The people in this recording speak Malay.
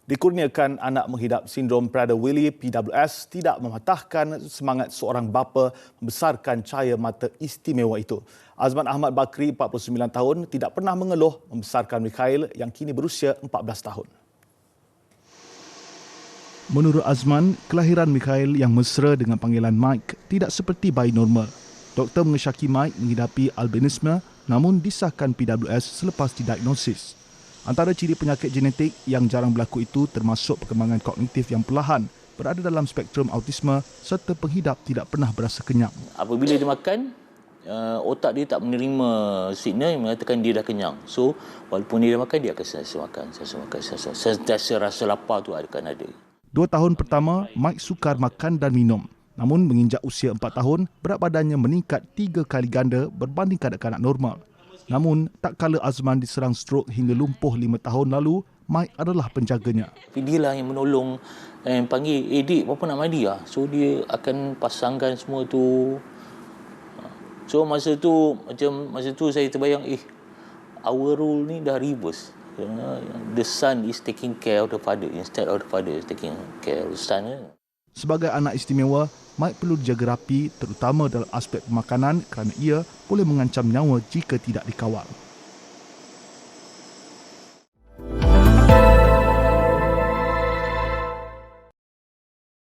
Dikurniakan anak menghidap sindrom Prader-Willi (PWS) tidak mematahkan semangat seorang bapa membesarkan cahaya mata istimewa itu. Azman Ahmad Bakri, 49 tahun, tidak pernah mengeluh membesarkan Mikhail yang kini berusia 14 tahun. Menurut Azman, kelahiran Mikhail yang mesra dengan panggilan Mike tidak seperti bayi normal. Doktor mengesyaki Mike menghidapi albinisme namun disahkan PWS selepas didiagnosis. Antara ciri penyakit genetik yang jarang berlaku itu termasuk perkembangan kognitif yang perlahan, berada dalam spektrum autisme serta penghidap tidak pernah berasa kenyang. Apabila dia makan, otak dia tak menerima signal yang mengatakan dia dah kenyang. So, walaupun dia dah makan, dia akan sentiasa rasa lapar tu akan ada. 2 tahun pertama, Mike sukar makan dan minum. Namun menginjak usia 4 tahun, berat badannya meningkat 3 kali ganda berbanding kanak-kanak normal. Namun, tak kala Azman diserang strok hingga lumpuh 5 tahun lalu, Mike adalah penjaganya. Dia lah yang menolong, panggil, dik, berapa nak mandi lah. So, dia akan pasangkan semua tu. So, masa tu saya terbayang, our role ni dah reverse. The son is taking care of the father instead of the father is taking care of the son. Sebagai anak istimewa, Mike perlu dijaga rapi terutama dalam aspek pemakanan kerana ia boleh mengancam nyawa jika tidak dikawal.